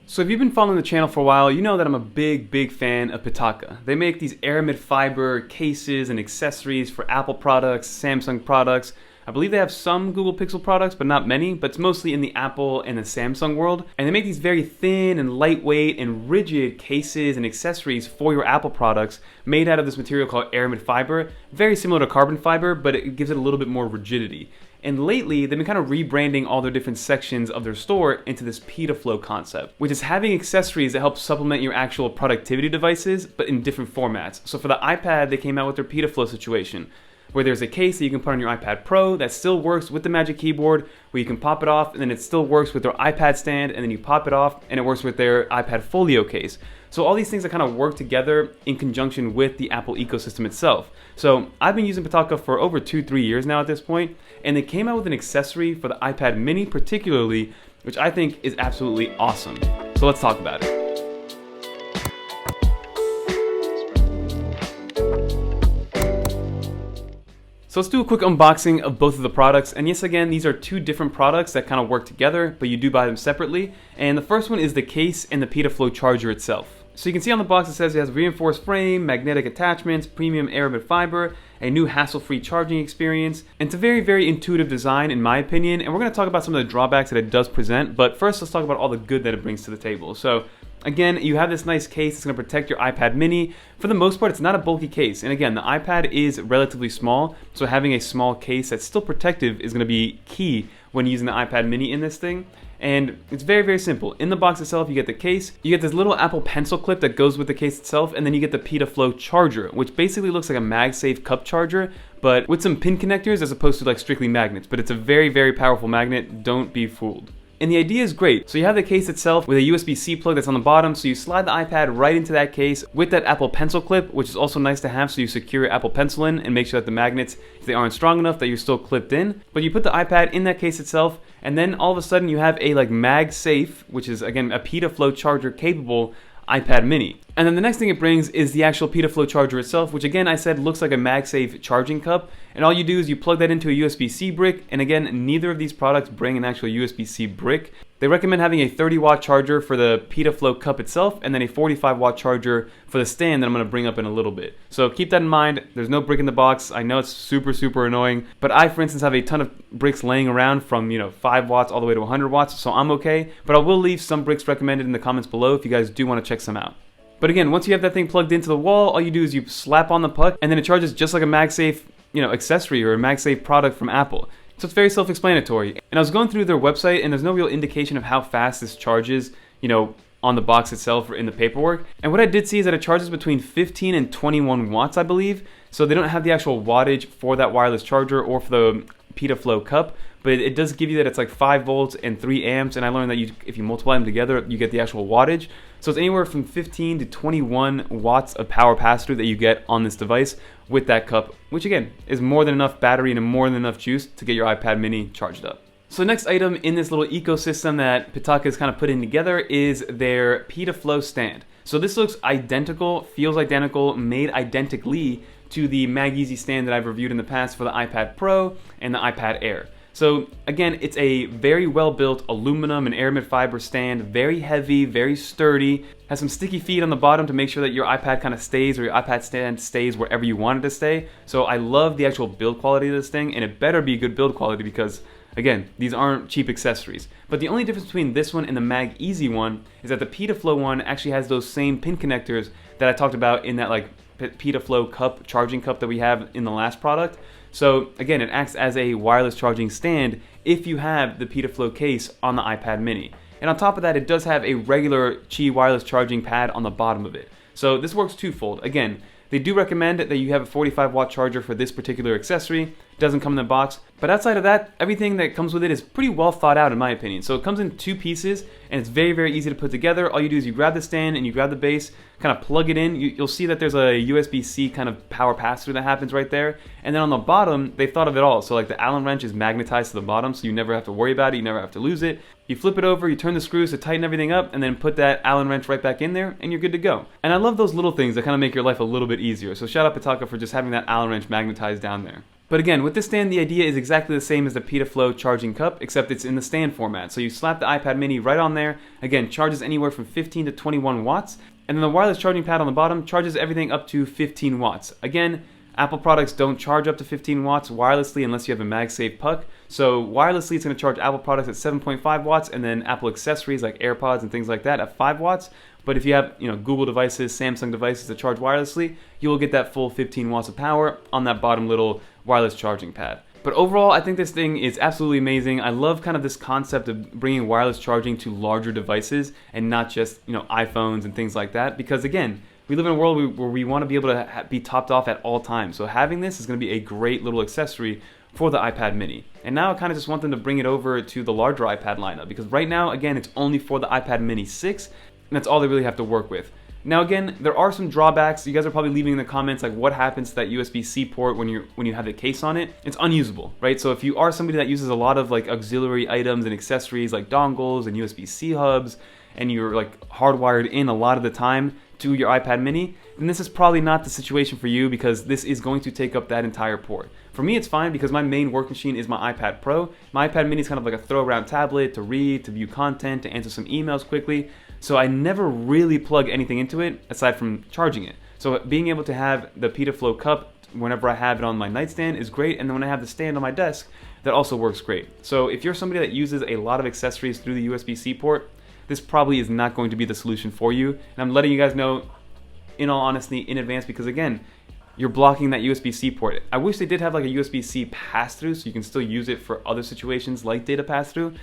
So if you've been following the channel for a while, you know that I'm a big fan of Pitaka. They make these aramid fiber cases and accessories for Apple products, Samsung products. I believe they have some Google Pixel products, but not many, but it's mostly in the Apple and the Samsung world. And they make these very thin and lightweight and rigid cases and accessories for your Apple products made out of this material called aramid fiber. Very similar to carbon fiber, but it gives it a little bit more rigidity. And lately, they've been kind of rebranding all their different sections of their store into this Pitaflow concept, which is having accessories that help supplement your actual productivity devices, but in different formats. So for the iPad, they came out with their Pitaflow situation, where there's a case that you can put on your iPad Pro that still works with the Magic Keyboard, where you can pop it off, and then it still works with their iPad stand, and then you pop it off, and it works with their iPad Folio case. So all these things that kind of work together in conjunction with the Apple ecosystem itself. So I've been using Pitaka for over 2-3 years now at this point, and they came out with an accessory for the iPad mini particularly, which I think is absolutely awesome. So let's talk about it. So let's do a quick unboxing of both of the products. And yes, again, these are two different products that kind of work together, but you do buy them separately. And the first one is the case and the Pitaflow charger itself. So you can see on the box it says it has reinforced frame, magnetic attachments, premium aramid fiber, a new hassle-free charging experience. And it's a very intuitive design in my opinion. And we're going to talk about some of the drawbacks that it does present. But first, let's talk about all the good that it brings to the table. So again, you have this nice case that's going to protect your iPad mini. For the most part, it's not a bulky case. And again, the iPad is relatively small, so having a small case that's still protective is going to be key when using the iPad mini in this thing. And it's very simple. In the box itself, you get the case, you get this little Apple Pencil clip that goes with the case itself, and then you get the Pitaflow charger, which basically looks like a MagSafe cup charger, but with some pin connectors as opposed to like strictly magnets. But it's a very powerful magnet. Don't be fooled. And the idea is great. So you have the case itself with a USB-C plug that's on the bottom, so you slide the iPad right into that case with that Apple Pencil clip, which is also nice to have so you secure your Apple Pencil in and make sure that the magnets, if they aren't strong enough, that you're still clipped in. But you put the iPad in that case itself, and then all of a sudden you have a like MagSafe, which is again a Pitaflow charger capable iPad mini. And then the next thing it brings is the actual Pitaflow charger itself, which again I said looks like a MagSafe charging cup. And all you do is you plug that into a USB-C brick, and again, neither of these products bring an actual USB-C brick. They recommend having a 30-watt charger for the Pitaflow cup itself, and then a 45-watt charger for the stand that I'm going to bring up in a little bit. So keep that in mind. There's no brick in the box. I know it's super annoying, but I, for instance, have a ton of bricks laying around from 5 watts all the way to 100 watts, so I'm okay. But I will leave some bricks recommended in the comments below if you guys do want to check some out. But again, once you have that thing plugged into the wall, all you do is you slap on the puck, and then it charges just like a MagSafe accessory or a MagSafe product from Apple. So it's very self-explanatory. And I was going through their website, and there's no real indication of how fast this charges, on the box itself or in the paperwork. And what I did see is that it charges between 15 and 21 watts, I believe. So they don't have the actual wattage for that wireless charger or for the Pitaflow cup, but it does give you that it's like 5 volts and 3 amps, and I learned that if you multiply them together, you get the actual wattage. So it's anywhere from 15 to 21 watts of power pass-through that you get on this device with that cup, which again is more than enough battery and more than enough juice to get your iPad mini charged up. So the next item in this little ecosystem that Pitaka is kind of putting together is their Pitaflow Stand. So this looks identical, feels identical, made identically to the MagEasy stand that I've reviewed in the past for the iPad Pro and the iPad Air. So again, it's a very well-built aluminum and aramid fiber stand, very heavy, very sturdy, has some sticky feet on the bottom to make sure that your iPad kind of stays, or your iPad stand stays wherever you want it to stay. So I love the actual build quality of this thing, and it better be good build quality because, again, these aren't cheap accessories. But the only difference between this one and the MagEasy one is that the Pitaflow one actually has those same pin connectors that I talked about in that like Pitaflow cup, charging cup that we have in the last product. So again, it acts as a wireless charging stand if you have the Pitaflow case on the iPad mini. And on top of that, it does have a regular Qi wireless charging pad on the bottom of it. So this works twofold. Again, they do recommend that you have a 45-watt charger for this particular accessory. It doesn't come in the box. But outside of that, everything that comes with it is pretty well thought out in my opinion. So it comes in 2 pieces, and it's very easy to put together. All you do is you grab the stand and you grab the base, kind of plug it in. You'll see that there's a USB-C kind of power pass-through that happens right there. And then on the bottom, they've thought of it all. So like the Allen wrench is magnetized to the bottom, so you never have to worry about it. You never have to lose it. You flip it over, you turn the screws to tighten everything up, and then put that Allen wrench right back in there, and you're good to go. And I love those little things that kind of make your life a little bit easier. So shout out Pitaka for just having that Allen wrench magnetized down there. But again, with this stand, the idea is exactly the same as the Pitaflow charging cup, except it's in the stand format. So you slap the iPad mini right on there. Again, charges anywhere from 15 to 21 watts. And then the wireless charging pad on the bottom charges everything up to 15 watts. Again, Apple products don't charge up to 15 watts wirelessly unless you have a MagSafe puck. So wirelessly, it's going to charge Apple products at 7.5 watts, and then Apple accessories like AirPods and things like that at 5 watts. But if you have, Google devices, Samsung devices that charge wirelessly, you will get that full 15 watts of power on that bottom little wireless charging pad. But overall, I think this thing is absolutely amazing. I love kind of this concept of bringing wireless charging to larger devices and not just, iPhones and things like that. Because again, we live in a world where we want to be able to be topped off at all times. So having this is going to be a great little accessory for the iPad mini. And now I kind of just want them to bring it over to the larger iPad lineup, because right now, again, it's only for the iPad mini 6, and that's all they really have to work with. Now again, there are some drawbacks. You guys are probably leaving in the comments like what happens to that USB-C port when you have the case on it. It's unusable, right? So if you are somebody that uses a lot of like auxiliary items and accessories like dongles and USB-C hubs, and you're like hardwired in a lot of the time to your iPad mini, then this is probably not the situation for you, because this is going to take up that entire port. For me, it's fine because my main work machine is my iPad Pro. My iPad mini is kind of like a throw around tablet to read, to view content, to answer some emails quickly. So I never really plug anything into it aside from charging it. So being able to have the Pitaflow cup whenever I have it on my nightstand is great, and then when I have the stand on my desk, that also works great. So if you're somebody that uses a lot of accessories through the USB-C port, this probably is not going to be the solution for you. And I'm letting you guys know, in all honesty, in advance, because again, you're blocking that USB-C port. I wish they did have like a USB-C pass-through so you can still use it for other situations like data pass-through.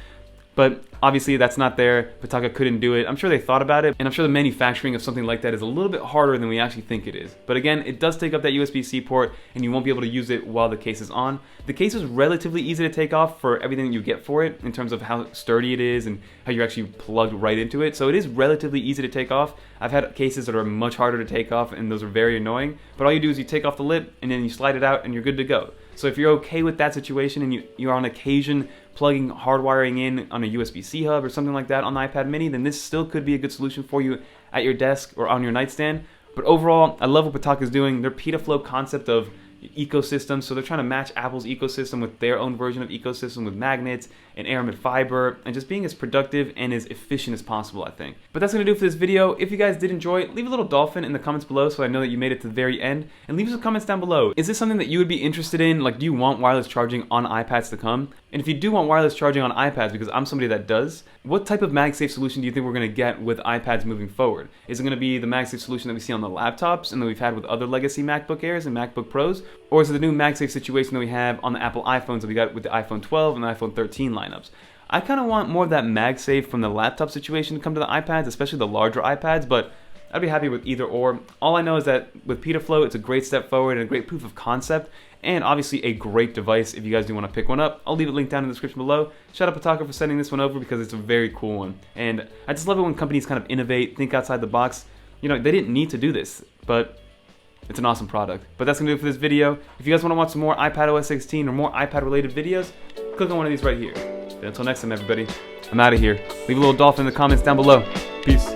But obviously that's not there. Pitaka couldn't do it. I'm sure they thought about it, and I'm sure the manufacturing of something like that is a little bit harder than we actually think it is. But again, it does take up that USB-C port, and you won't be able to use it while the case is on. The case is relatively easy to take off for everything that you get for it in terms of how sturdy it is and how you're actually plugged right into it. So it is relatively easy to take off. I've had cases that are much harder to take off, and those are very annoying. But all you do is you take off the lip, and then you slide it out, and you're good to go. So if you're okay with that situation, and you're on occasion plugging hardwiring in on a USB-C hub or something like that on the iPad mini, then this still could be a good solution for you at your desk or on your nightstand. But overall, I love what Pitaka is doing. Their Pitaflow concept of ecosystem, so they're trying to match Apple's ecosystem with their own version of ecosystem with magnets and aramid fiber, and just being as productive and as efficient as possible, I think. But that's going to do for this video. If you guys did enjoy it, leave a little dolphin in the comments below so I know that you made it to the very end, and leave some comments down below. Is this something that you would be interested in? Like, do you want wireless charging on iPads to come? And if you do want wireless charging on iPads, because I'm somebody that does, what type of MagSafe solution do you think we're going to get with iPads moving forward? Is it going to be the MagSafe solution that we see on the laptops and that we've had with other legacy MacBook Airs and MacBook Pros? Or is it the new MagSafe situation that we have on the Apple iPhones that we got with the iPhone 12 and the iPhone 13 lineups? I kind of want more of that MagSafe from the laptop situation to come to the iPads, especially the larger iPads, but I'd be happy with either or. All I know is that with Pitaflow, it's a great step forward and a great proof of concept, and obviously a great device if you guys do want to pick one up. I'll leave a link down in the description below. Shout out Pitaka for sending this one over because it's a very cool one. And I just love it when companies kind of innovate, think outside the box. They didn't need to do this, but it's an awesome product. But that's going to do it for this video. If you guys want to watch some more iPadOS 16 or more iPad-related videos, click on one of these right here. But until next time, everybody, I'm out of here. Leave a little dolphin in the comments down below. Peace.